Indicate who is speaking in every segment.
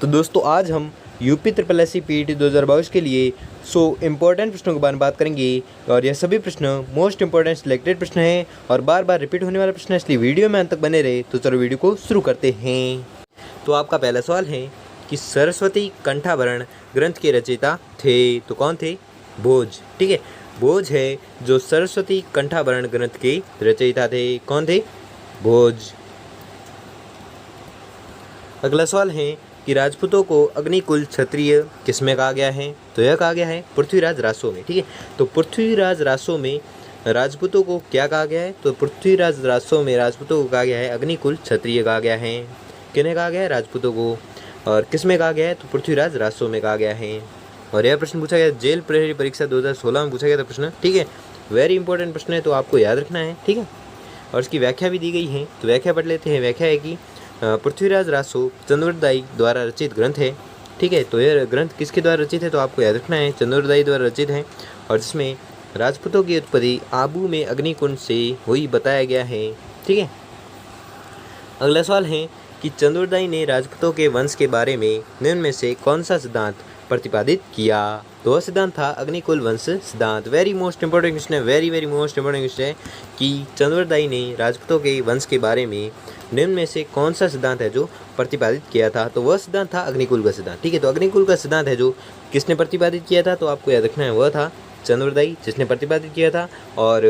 Speaker 1: तो दोस्तों आज हम UP triple S C PET 2022 के लिए 100 इम्पोर्टेंट प्रश्नों के बारे में बात करेंगे और यह सभी प्रश्न मोस्ट इम्पोर्टेंट सिलेक्टेड प्रश्न हैं और बार बार रिपीट होने वाले प्रश्न हैं, इसलिए वीडियो में अंत तक बने रहे। तो चलो वीडियो को शुरू करते हैं। तो आपका पहला सवाल है कि सरस्वती कंठाभरण ग्रंथ के रचयिता थे, तो कौन थे? भोज। ठीक है, भोज है जो सरस्वती कंठाभरण ग्रंथ के रचयिता थे। कौन थे? भोज। अगला सवाल है कि राजपूतों को अग्निकुल क्षत्रिय किसमें कहा गया है? तो यह कहा गया है पृथ्वीराज रासो में। ठीक है, तो पृथ्वीराज रासो में राजपूतों को क्या कहा गया है? तो पृथ्वीराज रासो में राजपूतों को कहा गया है अग्निकुल क्षत्रिय कहा गया है। किन्हें कहा गया है? राजपूतों को। और किस में कहा गया है? तो पृथ्वीराज रासो में कहा गया है। और यह प्रश्न पूछा गया जेल प्रहरी परीक्षा 2016 में पूछा गया था प्रश्न। ठीक है, वेरी इंपॉर्टेंट प्रश्न है, तो आपको याद रखना है। ठीक है, और इसकी व्याख्या भी दी गई है, तो व्याख्या पढ़ लेते हैं। व्याख्या है कि पृथ्वीराज रासो चंद्रवरदाई द्वारा रचित ग्रंथ है। ठीक है, तो यह ग्रंथ किसके द्वारा रचित है? तो आपको याद रखना है चंद्रवरदाई द्वारा रचित है, और जिसमें राजपूतों की उत्पत्ति आबू में अग्निकुंड से हुई बताया गया है। ठीक है, अगला सवाल है कि चंद्रवरदाई ने राजपूतों के वंश के बारे में निम्न में से कौन सा सिद्धांत प्रतिपादित किया? तो वह सिद्धांत था अग्निकुल वंश सिद्धांत। वेरी मोस्ट इंपॉर्टेंट क्वेश्चन है, वेरी मोस्ट इंपॉर्टेंट क्वेश्चन है कि चंद्रवरदाई ने राजपूतों के वंश के बारे में निम्न में से कौन सा सिद्धांत है जो प्रतिपादित किया था? तो वह सिद्धांत था अग्निकुल का सिद्धांत। ठीक है, तो अग्निकुल का सिद्धांत है जो किसने प्रतिपादित किया था? तो आपको याद रखना है वह था चंद्रवरदाई जिसने प्रतिपादित किया था। और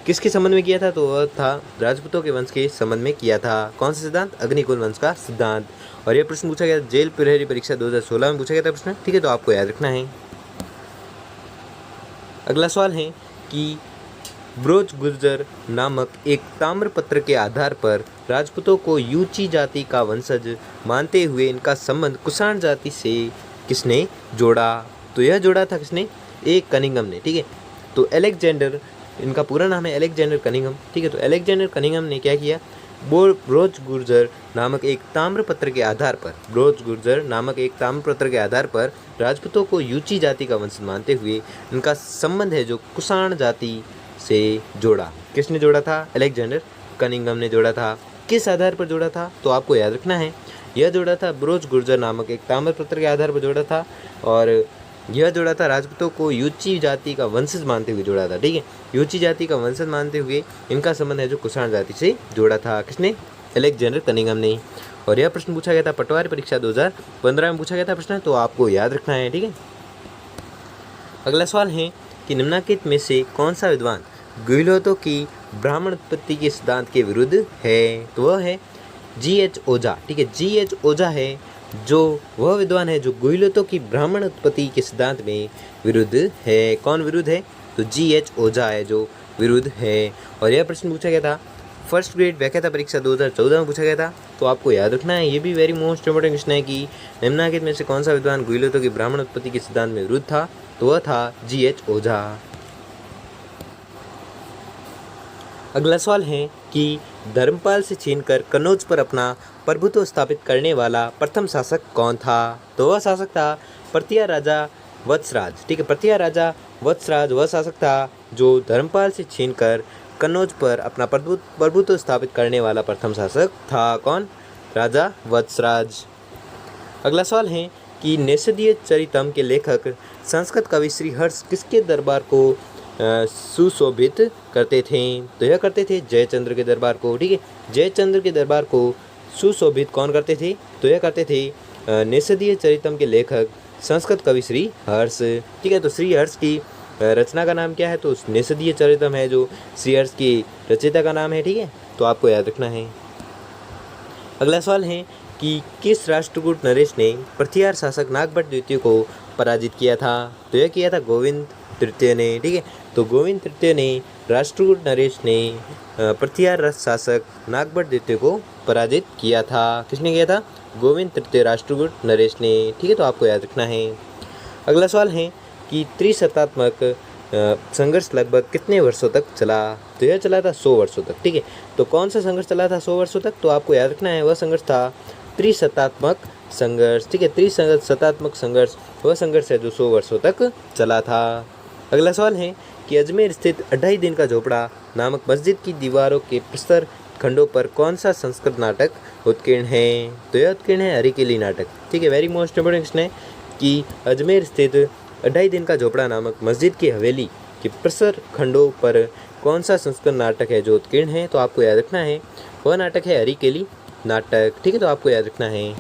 Speaker 1: किसके संबंध में किया था? तो वह था राजपूतों के वंश के संबंध में किया था। कौन सा सिद्धांत? अग्निकुल वंश का सिद्धांत। और यह प्रश्न पूछा गया जेल प्रहरी परीक्षा 2016 में पूछा गया था प्रश्न। ठीक है, तो आपको याद रखना है। अगला सवाल है कि ब्रोच गुर्जर नामक एक ताम्रपत्र के आधार पर राजपूतों को यूची जाति का वंशज मानते हुए इनका संबंध कुषाण जाति से किसने जोड़ा? तो यह जोड़ा था किसने? एक कनिंघम ने। ठीक है, तो अलेक्जेंडर, इनका पूरा नाम है अलेक्जेंडर कनिंघम। ठीक है, तो अलेक्जेंडर कनिंघम ने क्या किया? ब्रोच गुर्जर नामक एक ताम्रपत्र के आधार पर, ब्रोच गुर्जर नामक एक ताम्रपत्र के आधार पर राजपूतों को यूची जाति का वंशज मानते हुए इनका संबंध है जो कुषाण जाति से जोड़ा। किसने जोड़ा था? अलेक्जेंडर कनिंघम ने जोड़ा था। किस आधार पर जोड़ा था? तो आपको याद रखना है यह जोड़ा था ब्रोच गुर्जर नामक एक ताम्रपत्र के आधार पर जोड़ा था, और यह जोड़ा था राजपूतों को यूची जाति का वंशज मानते हुए जोड़ा था। ठीक है, यूची जाति का वंशज मानते हुए इनका संबंध है जो कुषाण जाति से जोड़ा था। किसने? अलेक्जेंडर कनिंघम ने। और यह प्रश्न पूछा गया था पटवारी परीक्षा 2015 में पूछा गया था प्रश्न, तो आपको याद रखना है। ठीक है, अगला सवाल है कि निम्नलिखित में से कौन सा विद्वान गुहिलोतों की ब्राह्मण उत्पत्ति के सिद्धांत के विरुद्ध है? तो वह है GH ओझा। ठीक है, GH ओझा है जो वह विद्वान है जो गुहिलोतों की ब्राह्मण उत्पत्ति के सिद्धांत में विरुद्ध है। कौन विरुद्ध है? तो GH ओझा है जो विरुद्ध है। और यह प्रश्न पूछा गया था फर्स्ट ग्रेड व्याख्याता परीक्षा 2014 में पूछा गया था, तो आपको याद रखना है। ये भी वेरी मोस्ट इंपोर्टेंट क्वेश्चन है कि निम्नलिखित में से कौन सा विद्वान गुहिलोतों की ब्राह्मण उत्पत्ति के सिद्धांत में विरुद्ध था? तो वह था GH ओझा। अगला सवाल है कि धर्मपाल से छीनकर कन्नौज पर अपना प्रभुत्व स्थापित करने वाला प्रथम शासक कौन था? तो वह शासक था प्रतिया राजा वत्सराज। ठीक है, प्रतिया राजा वत्सराज वह शासक था जो धर्मपाल से छीनकर कन्नौज पर अपना प्रभुत्व स्थापित करने वाला प्रथम शासक था। कौन? राजा वत्सराज। अगला सवाल है कि निषदीय चरितम के लेखक संस्कृत कवि श्री हर्ष किसके दरबार को सुशोभित करते थे? तो यह करते थे जयचंद्र के दरबार को। ठीक है, जयचंद्र के दरबार को सुशोभित कौन करते थे? तो यह करते थे निषदीय चरितम के लेखक संस्कृत कवि श्री हर्ष। ठीक है, तो श्री हर्ष की रचना का नाम क्या है? तो निषदीय चरितम है जो श्री हर्ष की रचयिता का नाम है। ठीक है, तो आपको याद रखना है। अगला सवाल है कि किस राष्ट्रकूट नरेश ने प्रतिहार शासक नागभट्ट द्वितीय को पराजित किया था? तो यह किया था गोविंद तृतीय ने। ठीक है, तो गोविंद तृतीय ने राष्ट्रकूट नरेश ने प्रतिहार शासक नागभट्ट द्वितीय को पराजित किया था। किसने किया था? गोविंद तृतीय राष्ट्रकूट नरेश ने। ठीक है, तो आपको याद रखना है। अगला सवाल है कि त्रिशतात्मक संघर्ष लगभग कितने वर्षों तक चला? तो यह चला था 100 वर्षों तक। ठीक है, तो कौन सा संघर्ष चला था 100 वर्षों तक? तो आपको याद रखना है वह संघर्ष था त्रिशतात्मक संघर्ष। ठीक है, त्रिशतात्मक संघर्ष वह संघर्ष है जो 100 वर्षों तक चला था। अगला सवाल है कि अजमेर स्थित 2.5 दिन का झोपड़ा नामक मस्जिद की दीवारों के प्रस्तर खंडों पर कौन सा संस्कृत नाटक उत्कीर्ण है? तो यह उत्कीर्ण है हरिकेली नाटक। ठीक है, वेरी मोस्ट इंपोर्टेंट क्वेश्चन है कि अजमेर स्थित 2.5 दिन का झोपड़ा नामक मस्जिद की हवेली के प्रसर खंडों पर कौन सा संस्कृत नाटक है जो उत्कीर्ण है? तो आपको याद रखना है वह नाटक है हरिकेली नाटक। ठीक है, तो आपको याद रखना है।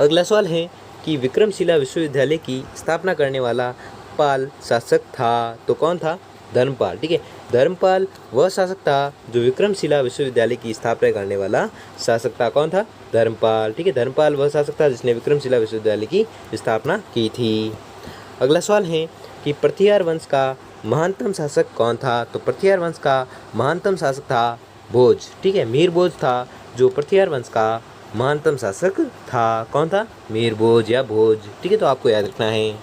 Speaker 1: अगला सवाल है कि विक्रमशिला विश्वविद्यालय की स्थापना करने वाला पाल शासक था, तो कौन था? धर्मपाल। ठीक है, धर्मपाल वह शासक था जो विक्रमशिला विश्वविद्यालय की स्थापना करने वाला शासक था। कौन था? धर्मपाल। ठीक है, धर्मपाल वह शासक था जिसने विक्रमशिला विश्वविद्यालय की स्थापना की थी। अगला सवाल है कि पृथ्वीहार वंश का महानतम शासक कौन था? तो पृथ्वीहार वंश का महानतम शासक था भोज। ठीक है, मीर भोज था जो पृथ्वीहार वंश का महानतम शासक था। कौन था? मीर भोज या भोज। ठीक है, तो आपको याद रखना है।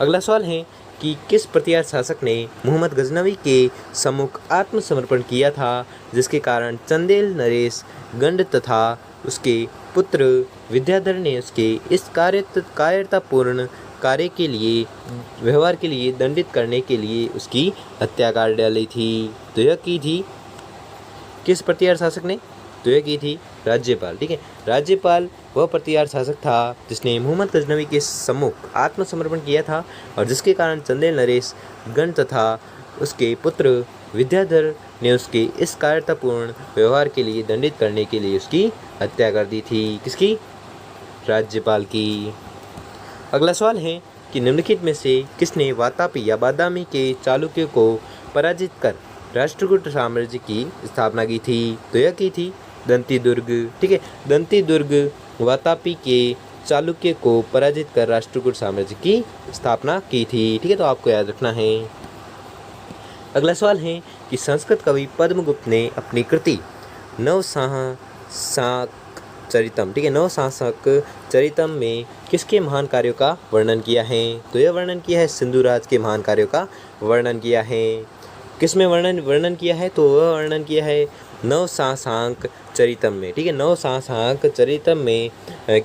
Speaker 1: अगला सवाल है कि किस पृथ्वीहार शासक ने मोहम्मद गजनवी के सम्मुख आत्मसमर्पण किया था, जिसके कारण चंदेल नरेश गंड तथा उसके पुत्र विद्याधर ने उसके इस कायरतापूर्ण कार्य के लिए व्यवहार के लिए दंडित करने के लिए उसकी हत्या कर डाली थी? तो यह की थी किस पृथ्वीहार शासक ने? तो यह की थी राज्यपाल। ठीक है, राज्यपाल वह पृथ्वीहार शासक था जिसने मोहम्मद गजनवी के सम्मुख आत्मसमर्पण किया था और जिसके कारण चंदेल नरेश गण तथा उसके पुत्र विद्याधर ने उसके इस कायरतापूर्ण व्यवहार के लिए दंडित करने के लिए उसकी हत्या कर दी थी। किसकी? राज्यपाल की। अगला सवाल है कि निम्नलिखित में से किसने वातापी या बादामी के चालुक्यों को पराजित कर राष्ट्रकूट साम्राज्य की स्थापना की थी? तो यह की थी दंती दुर्ग। ठीक है, दंती दुर्ग वातापी के चालुक्य को पराजित कर राष्ट्रकूट साम्राज्य की स्थापना की थी। ठीक है, तो आपको याद रखना है। अगला सवाल है कि संस्कृत कवि पद्मगुप्त ने अपनी कृति नवसाहसक चरितम, ठीक है, नवसाहसक चरितम में किसके महान कार्यों का वर्णन किया है? तो यह वर्णन किया है सिंधुराज के महान कार्यों का वर्णन किया है। किस में वर्णन किया है? तो वह वर्णन किया है नवसाहसांक चरितम में। ठीक है, नवसाहसांक चरितम में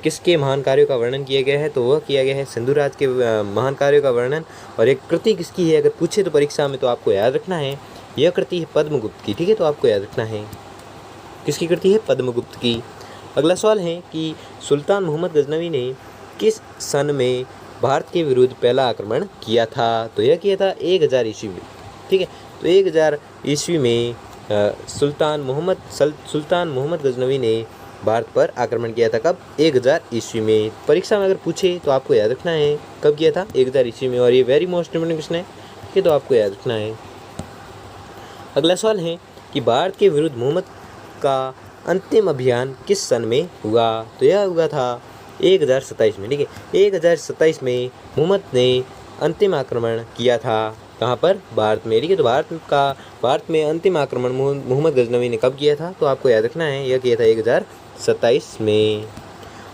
Speaker 1: किसके महान कार्यों का वर्णन किया गया है? तो वह किया गया है सिंधुराज के महान कार्यों का वर्णन। और एक कृति किसकी है अगर पूछे तो परीक्षा में, तो आपको याद रखना है यह कृति है पद्मगुप्त की। ठीक है, तो आपको याद रखना है किसकी कृति है? पद्मगुप्त की। अगला सवाल है कि सुल्तान मोहम्मद गजनवी ने किस सन में भारत के विरुद्ध पहला आक्रमण किया था? तो यह किया था 1000 ईस्वी में। ठीक है, तो 1000 ईस्वी में सुल्तान मोहम्मद गजनवी ने भारत पर आक्रमण किया था। कब? 1000 ईस्वी में। परीक्षा में अगर पूछे तो आपको याद रखना है कब किया था? 1000 ईस्वी में। और ये वेरी मोस्ट इंपोर्टेंट क्वेश्चन है, ठीक है, तो आपको याद रखना है। अगला सवाल है कि भारत के विरुद्ध मोहम्मद का अंतिम अभियान किस सन में हुआ? तो यह हुआ था 1027 में। ठीक है, 1027 में मोहम्मद ने अंतिम आक्रमण किया था। कहाँ पर? भारत में। ठीक है, तो भारत में अंतिम आक्रमण मोहम्मद गजनवी ने कब किया था? तो आपको याद रखना है यह किया था 1027 में।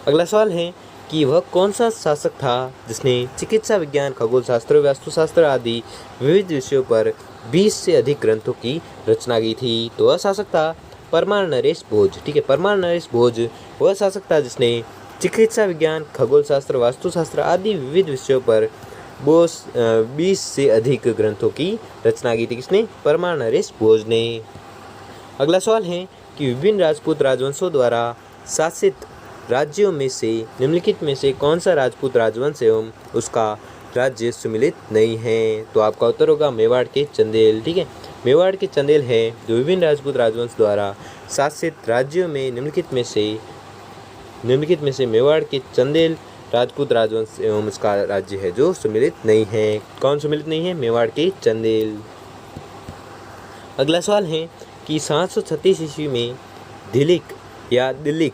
Speaker 1: अगला सवाल है कि वह कौन सा शासक था जिसने चिकित्सा विज्ञान, खगोल शास्त्र, वास्तुशास्त्र आदि विविध विषयों पर 20 से अधिक ग्रंथों की रचना की थी? तो वह शासक था परमार नरेश भोज। ठीक है, परमार नरेश भोज वह शासक था जिसने चिकित्सा विज्ञान, खगोल शास्त्र, वास्तुशास्त्र आदि विविध विषयों पर 20 से अधिक ग्रंथों की रचना की थी। किसने? परमार नरेश भोज ने। अगला सवाल है कि विभिन्न राजपूत राजवंशों द्वारा शासित राज्यों में से निम्नलिखित में से कौन सा राजपूत राजवंश एवं उसका राज्य सुमिलित नहीं है? तो आपका उत्तर होगा मेवाड़ के चंदेल। ठीक है, मेवाड़ के चंदेल है जो विभिन्न राजपूत राजवंश द्वारा शासित राज्यों में निम्नलिखित में से मेवाड़ के चंदेल राजपूत राजवंश एवं उसका राज्य है जो सुमिलित नहीं है। कौन सुमिलित नहीं है? मेवाड़ के चंदेल। अगला सवाल है कि 736 ईस्वी में दिलिक या दिल्लिक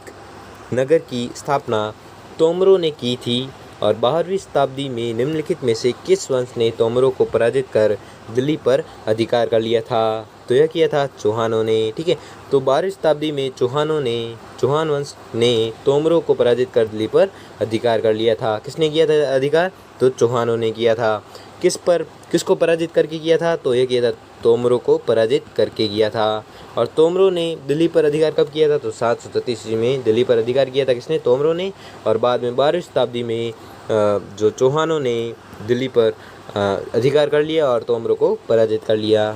Speaker 1: नगर की स्थापना तोमरों ने की थी और 12वीं शताब्दी में निम्नलिखित में से किस वंश ने तोमरों को पराजित कर दिल्ली पर अधिकार कर लिया था? तो यह किया था चौहानों ने। ठीक है, तो 12वीं शताब्दी में चौहान वंश ने तोमरों को पराजित कर दिल्ली पर अधिकार कर लिया था। किसने किया था अधिकार? तो चौहानों ने किया था। किसको पराजित करके किया था? तो यह किया था तोमरों को पराजित करके किया था। और तोमरों ने दिल्ली पर अधिकार कब किया था? तो 733 में दिल्ली पर अधिकार किया था। किसने? तोमरों ने। और बाद में 12वीं शताब्दी में जो चौहानों ने दिल्ली पर अधिकार कर लिया और तोमरों को पराजित कर लिया।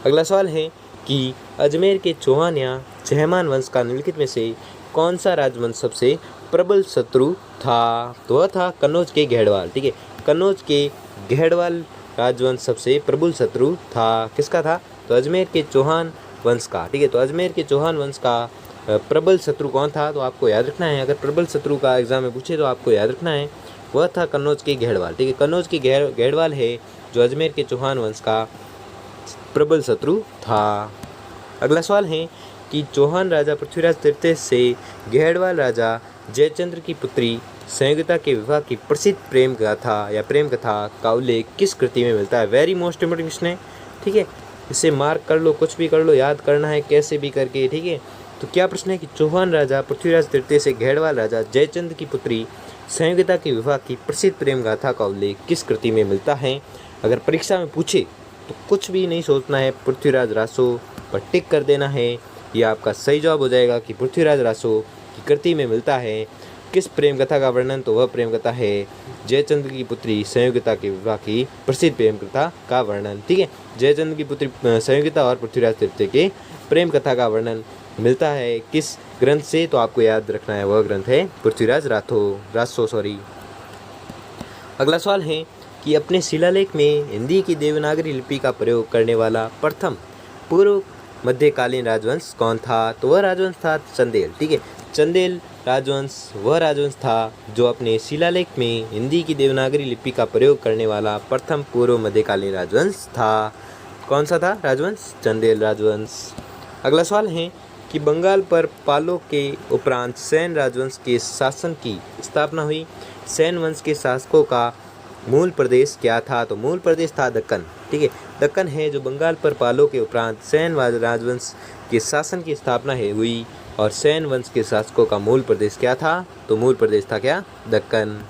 Speaker 1: अगला सवाल है कि अजमेर के चौहान या चहमान वंश का निम्नलिखित में से कौन सा राजवंश सबसे प्रबल शत्रु था? तो वह था कन्नौज के घेड़वाल। ठीक है, कन्नौज के घेड़वाल राजवंश सबसे प्रबल शत्रु था। किसका था? तो अजमेर के चौहान वंश का। ठीक है, तो अजमेर के चौहान वंश का प्रबल शत्रु कौन था? तो आपको याद रखना है, अगर प्रबल शत्रु का एग्जाम में पूछे तो आपको याद रखना है वह था कन्नौज के घेड़वाल। ठीक है, कन्नौज के घेड़वाल है जो अजमेर के चौहान वंश का प्रबल शत्रु था। अगला सवाल है कि चौहान राजा पृथ्वीराज तृतीय से घेड़वाल राजा जयचंद्र की पुत्री संयोगिता के विवाह की प्रसिद्ध प्रेम गाथा या प्रेम कथा का उल्लेख किस कृति में मिलता है? वेरी मोस्ट इंपोर्टेंट क्वेश्चन है। ठीक है, इसे मार्क कर लो, कुछ भी कर लो, याद करना है कैसे भी करके। ठीक है, तो क्या प्रश्न है कि चौहान राजा पृथ्वीराज तृतीय से घेड़वाल राजा जयचंद्र की पुत्री संयोगिता के विवाह की प्रसिद्ध प्रेम गाथा का उल्लेख किस कृति में मिलता है? अगर परीक्षा में पूछे तो कुछ भी नहीं सोचना है, पृथ्वीराज रासो पर टिक कर देना है। यह आपका सही जवाब हो जाएगा कि पृथ्वीराज रासो की कृति में मिलता है किस प्रेम कथा का वर्णन? तो वह प्रेम कथा है जयचंद्र की पुत्री संयोगिता के विवाह की प्रसिद्ध प्रेम कथा का वर्णन। ठीक है, जयचंद्र की पुत्री संयोगिता और पृथ्वीराज तृतीय के प्रेम कथा का वर्णन मिलता है किस ग्रंथ से? तो आपको याद रखना है वह ग्रंथ है पृथ्वीराज रासो। अगला सवाल है कि अपने शिलालेख में हिंदी की देवनागरी लिपि का प्रयोग करने वाला प्रथम पूर्व मध्यकालीन राजवंश कौन था? तो वह राजवंश था चंदेल। ठीक है, चंदेल राजवंश वह राजवंश था जो अपने शिलालेख में हिंदी की देवनागरी लिपि का प्रयोग करने वाला प्रथम पूर्व मध्यकालीन राजवंश था। कौन सा था राजवंश? चंदेल राजवंश। अगला सवाल है कि बंगाल पर पालों के उपरांत सैन राजवंश के शासन की स्थापना हुई। सैन वंश के शासकों का मूल प्रदेश क्या था? तो मूल प्रदेश था दक्कन। ठीक है, दक्कन है जो बंगाल पर पालों के उपरांत सैन राजवंश के शासन की स्थापना है हुई। और सैन वंश के शासकों का मूल प्रदेश क्या था? तो मूल प्रदेश था क्या? दक्कन।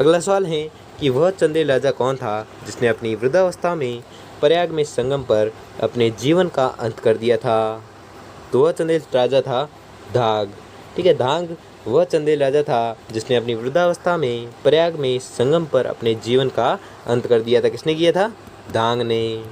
Speaker 1: अगला सवाल है कि वह चंदेल राजा कौन था जिसने अपनी वृद्धावस्था में प्रयाग में संगम पर अपने जीवन का अंत कर दिया था? तो वह चंदेल राजा था धाग। ठीक है, धाग वह चंदेल राजा था जिसने अपनी वृद्धावस्था में प्रयाग में संगम पर अपने जीवन का अंत कर दिया था। किसने किया था? धांग ने।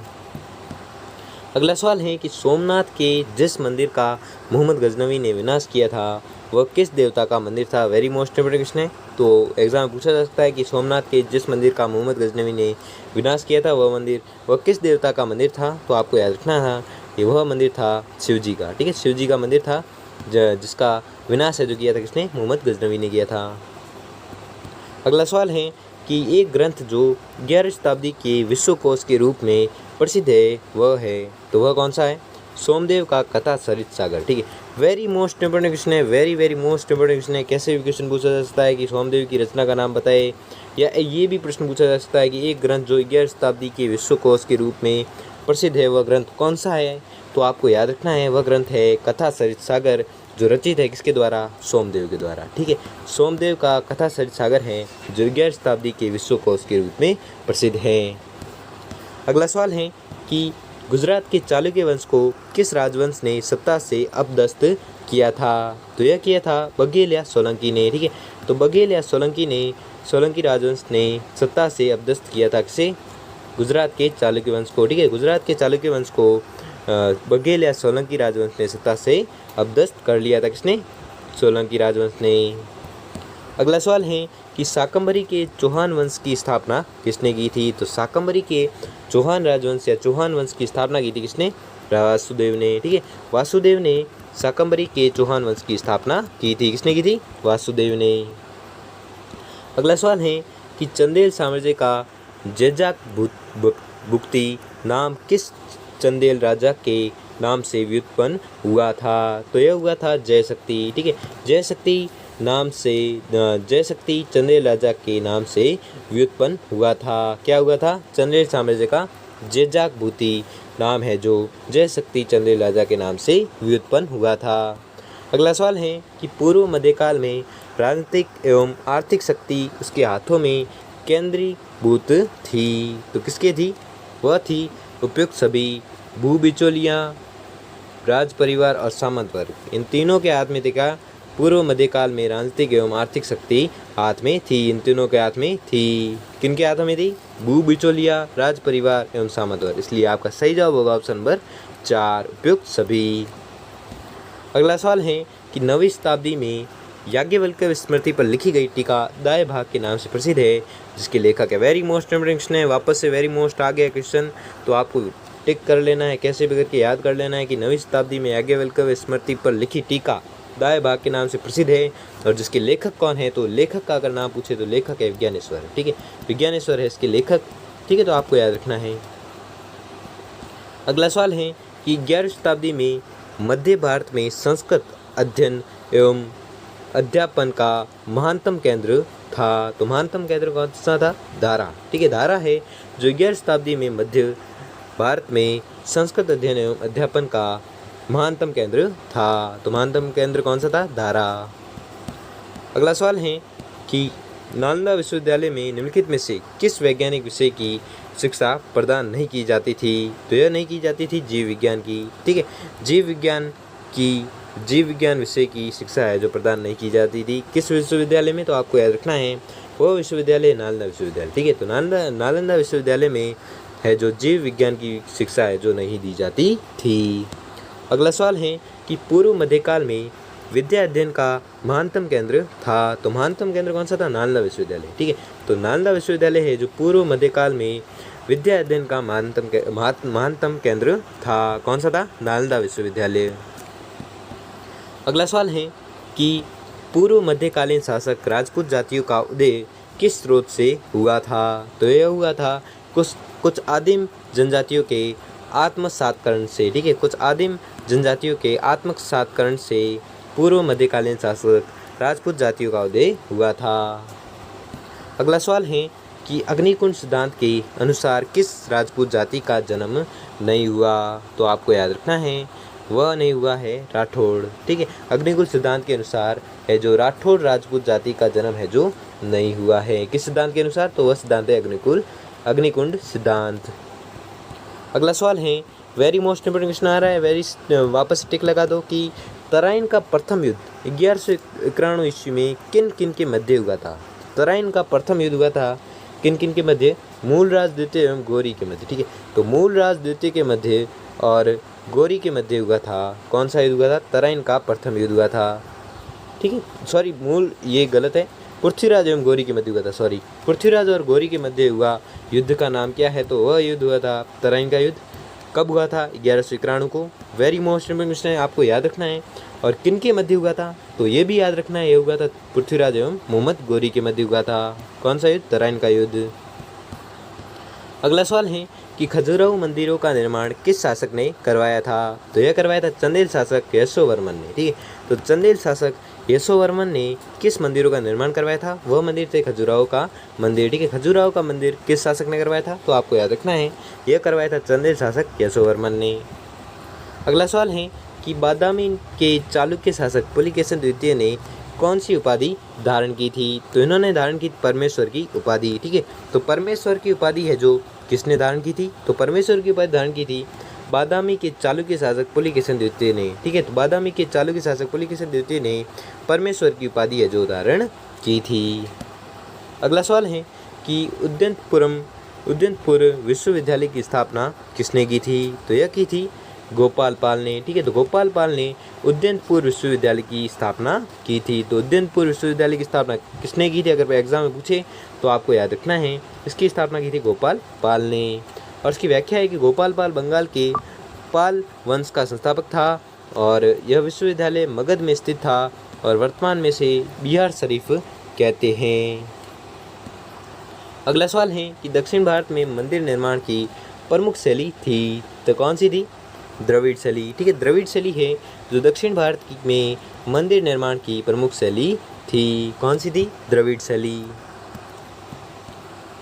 Speaker 1: अगला सवाल है कि सोमनाथ के जिस मंदिर का मोहम्मद गजनवी ने विनाश किया था वह किस देवता का मंदिर था? वेरी मोस्ट इंपोर्टेंट क्वेश्चन है, तो एग्जाम में पूछा जा सकता है कि सोमनाथ के जिस मंदिर का मोहम्मद गजनवी ने विनाश किया था वह किस देवता का मंदिर था? तो आपको याद रखना था कि वह मंदिर था शिव जी का। ठीक है, शिव जी का मंदिर था जिसका विनाश है जो किया था किसने? मोहम्मद गजनवी ने किया था। अगला सवाल है कि एक ग्रंथ जो 11वीं शताब्दी के विश्वकोश के रूप में प्रसिद्ध है वह है, तो वह कौन सा है? सोमदेव का कथा सरित सागर। ठीक है, वेरी मोस्ट इंपोर्टेंट क्वेश्चन है, वेरी मोस्ट इंपोर्टेंट क्वेश्चन है। कैसे भी क्वेश्चन पूछा जा सकता है कि सोमदेव की रचना का नाम बताए, या ये भी प्रश्न पूछा जा सकता है कि एक ग्रंथ जो 11वीं शताब्दी के विश्वकोश के रूप में प्रसिद्ध है वह ग्रंथ कौन सा है? तो आपको याद रखना है वह ग्रंथ है कथा सरित सागर, जो रचित है किसके द्वारा? सोमदेव के द्वारा। ठीक है, सोमदेव का कथा सरित सागर है जो 11वीं शताब्दी के विश्वकोश के रूप में प्रसिद्ध है। अगला सवाल है कि गुजरात के चालुक्य वंश को किस राजवंश ने सत्ता से अपदस्थ किया था? तो यह किया था बघेल या सोलंकी ने। ठीक है, तो बघेल या सोलंकी राजवंश ने सत्ता से अपदस्थ किया था किसे? गुजरात के चालुक्य वंश को। ठीक है, गुजरात के चालुक्य वंश को बघेल या सोलंकी राजवंश ने सत्ता से अपदस्थ कर लिया था। किसने? सोलंकी राजवंश ने। अगला सवाल है कि शाकंभरी के चौहान वंश की स्थापना किसने की थी? तो शाकंभरी के चौहान राजवंश या चौहान वंश की स्थापना की थी किसने? वासुदेव ने। ठीक है, वासुदेव ने शाकंभरी के चौहान वंश की स्थापना की थी। किसने की थी? वासुदेव ने। अगला सवाल है कि चंदेल साम्राज्य का जैजाक भुक्ति नाम किस चंदेल राजा के नाम से व्युत्पन्न हुआ था? तो यह हुआ था जयशक्ति। ठीक है, जयशक्ति चंदेल राजा के नाम से व्युत्पन्न हुआ था। क्या हुआ था? चंदेल साम्राज्य का जैजाक भूति नाम है जो जयशक्ति चंदेल राजा के नाम से व्युत्पन्न हुआ था। अगला सवाल है कि पूर्व मध्यकाल में राजनीतिक एवं आर्थिक शक्ति उसके हाथों में केंद्रीभूत थी। तो किसके थी? वह थी उपयुक्त सभी भू बिचौलियाँ, राज परिवार और सामंत वर्ग। इन तीनों के हाथ में देखा पूर्व मध्यकाल में राजनीतिक एवं आर्थिक शक्ति हाथ में थी। इन तीनों के हाथ में थी। किनके हाथों में थी? भू बिचौलिया, राज परिवार एवं सामंतवर। इसलिए आपका सही जवाब होगा ऑप्शन नंबर 4, उपयुक्त सभी। अगला सवाल है कि 9वीं शताब्दी में याज्ञवल्क्य स्मृति पर लिखी गई टीका दाएं भाग के नाम से प्रसिद्ध है, जिसके लेखक है। वेरी मोस्ट इंपॉर्टेंट क्वेश्चन है, वापस से वेरी मोस्ट आ गया क्वेश्चन, तो आपको टिक कर लेना है, कैसे भी करके याद कर लेना है कि 9वीं शताब्दी में याज्ञवल्क्य स्मृति पर लिखी टीका दाएं भाग के नाम से प्रसिद्ध है, और जिसके लेखक कौन है, तो लेखक का अगर नाम पूछे तो लेखक है विज्ञानेश्वर। ठीक है, विज्ञानेश्वर है इसके लेखक। ठीक है, तो आपको याद रखना है। अगला सवाल है कि 11वीं शताब्दी में मध्य भारत में संस्कृत अध्ययन एवं अध्यापन का महानतम केंद्र था, तो महानतम केंद्र कौन सा था? धारा। ठीक है, धारा है जो 11वीं शताब्दी में मध्य भारत में संस्कृत अध्ययन एवं अध्यापन का महानतम केंद्र था, तो महानतम केंद्र कौन सा था? धारा। अगला सवाल है कि नालंदा विश्वविद्यालय में निम्नलिखित में से किस वैज्ञानिक विषय की शिक्षा प्रदान नहीं की जाती थी? तो यह नहीं की जाती थी जीव विज्ञान की। ठीक है, जीव विज्ञान विषय की शिक्षा है जो प्रदान नहीं की जाती थी। किस विश्वविद्यालय में? तो आपको याद रखना है वो विश्वविद्यालय नालंदा विश्वविद्यालय। ठीक है, तो नालंदा विश्वविद्यालय में है जो जीव विज्ञान की शिक्षा है जो नहीं दी जाती थी। अगला सवाल है कि पूर्व मध्यकाल में विद्या अध्ययन का महानतम केंद्र था, तो महानतम केंद्र कौन सा था? नालंदा विश्वविद्यालय। ठीक है, तो नालंदा विश्वविद्यालय है जो पूर्व मध्यकाल में विद्या अध्ययन का महानतम केंद्र था। कौन सा था? नालंदा विश्वविद्यालय। अगला सवाल है कि पूर्व मध्यकालीन शासक राजपूत जातियों का उदय किस स्रोत से हुआ था? तो यह हुआ था कुछ आदिम जनजातियों के आत्मसातकरण से। ठीक है, कुछ आदिम जनजातियों के आत्मसातकरण से पूर्व मध्यकालीन शासक राजपूत जातियों का उदय हुआ था। अगला सवाल है कि अग्निकुंड सिद्धांत के अनुसार किस राजपूत जाति का जन्म नहीं हुआ? तो आपको याद रखना है वह नहीं हुआ है राठौड़। ठीक है, अग्निकुंड सिद्धांत के अनुसार है जो राठौड़ राजपूत जाति का जन्म है जो नहीं हुआ है। किस सिद्धांत के अनुसार? तो वह सिद्धांत है अग्निकुंड सिद्धांत। अगला सवाल है वेरी मोस्ट इंपोर्टेंट क्वेश्चन आ रहा है, वापस टिक लगा दो कि तराइन का प्रथम युद्ध 1191 ईस्वी में किन किन के मध्य हुआ था? तराइन का प्रथम युद्ध हुआ था किन किन के मध्य? मूलराज द्वितीय एवं गौरी के मध्य। ठीक है, तो मूलराज द्वितीय के मध्य और गौरी के मध्य हुआ था। कौन सा युद्ध हुआ था? तराइन का प्रथम युद्ध हुआ था। ठीक है, सॉरी ये गलत है, पृथ्वीराज एवं गौरी के मध्य हुआ था। सॉरी, पृथ्वीराज और गौरी के मध्य हुआ युद्ध का नाम क्या है? तो वह युद्ध हुआ था तराइन का युद्ध। कब हुआ था? 1191 को। वेरी मोस्ट इंपोर्टेंट क्वेश्चन है, आपको याद रखना है। और किन के मध्य हुआ था? तो ये भी याद रखना है, ये हुआ था पृथ्वीराज एवं मोहम्मद गौरी के मध्य हुआ था। कौन सा युद्ध? तराइन का युद्ध। अगला सवाल है कि खजुराहो मंदिरों का निर्माण किस शासक ने करवाया था? तो यह करवाया था चंदेल शासक यशोवर्मन ने। ठीक है, तो चंदेल शासक यशोवर्मन ने किस मंदिरों का निर्माण करवाया था? वह मंदिर थे खजुराहो का मंदिर। ठीक है, खजुराहो का मंदिर किस शासक ने करवाया था? तो आपको याद रखना है यह करवाया था चंदेल शासक यशोवर्मन ने। अगला सवाल है कि बादामी के चालुक्य शासक पुलिकेशिन द्वितीय ने कौन सी उपाधि धारण की थी? तो इन्होंने धारण की परमेश्वर की उपाधि। ठीक है, तो परमेश्वर की उपाधि है जो किसने धारण की थी? तो परमेश्वर की उपाधि धारण की थी बादामी के चालुक्य शासक पुलिकेशिन द्वितीय ने। ठीक है, तो बादामी के चालुक्य शासक पुलिकेशिन द्वितीय ने परमेश्वर की उपाधि है जो धारण की थी। अगला सवाल है कि उद्यंतपुर विश्वविद्यालय की स्थापना किसने की थी? तो यह की थी गोपाल पाल ने। ठीक है, तो गोपाल पाल ने उद्यंतपुर विश्वविद्यालय की स्थापना की थी। तो उद्यंतपुर विश्वविद्यालय की स्थापना किसने की थी? अगर एग्जाम में पूछे तो आपको याद रखना है इसकी स्थापना की थी गोपाल पाल ने। और इसकी व्याख्या है कि गोपाल पाल बंगाल के पाल वंश का संस्थापक था और यह विश्वविद्यालय मगध में स्थित था और वर्तमान में से बिहार शरीफ कहते हैं। अगला सवाल है कि दक्षिण भारत में मंदिर निर्माण की प्रमुख शैली थी, तो कौन सी थी? द्रविड़ शैली। ठीक है, द्रविड़ शैली है जो दक्षिण भारत में मंदिर निर्माण की प्रमुख शैली थी। कौन सी थी? द्रविड़ शैली।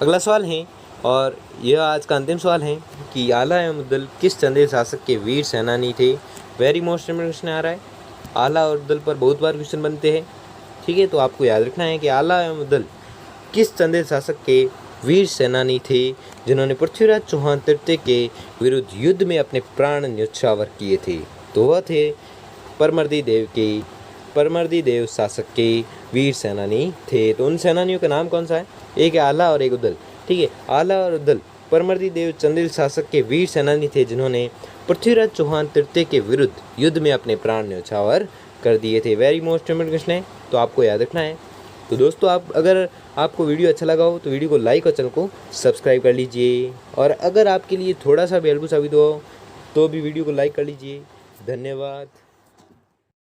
Speaker 1: अगला सवाल है और यह आज का अंतिम सवाल है कि आला एवं उद्दल किस चंदेल शासक के वीर सेनानी थे? वेरी मोस्ट इंपोर्टेंट क्वेश्चन आ रहा है, आला और उद्दल पर बहुत बार क्वेश्चन बनते हैं। ठीक है, तो आपको याद रखना है कि आला एवं उद्दल किस चंदेल शासक के वीर सेनानी थे जिन्होंने पृथ्वीराज चौहान तृतीय के विरुद्ध युद्ध में अपने प्राण न्योछावर किए थे? तो वह थे परमर्दी देव शासक के वीर सेनानी थे। तो उन सेनानियों का नाम कौन सा है? एक है आला और एक उद्दल। ठीक है। आला और दल परमर्दी देव चंदेल शासक के वीर सेनानी थे जिन्होंने पृथ्वीराज चौहान तृतीय के विरुद्ध युद्ध में अपने प्राण न्यौछावर कर दिए थे। वेरी मोस्ट इम्पोर्टेंट क्वेश्चन है, तो आपको याद रखना है। तो दोस्तों आप अगर आपको वीडियो अच्छा लगा हो तो वीडियो को लाइक और चैनल को सब्सक्राइब कर लीजिए, और अगर आपके लिए थोड़ा सा भी हेल्पफुल साबित हो तो भी वीडियो को लाइक कर लीजिए। धन्यवाद।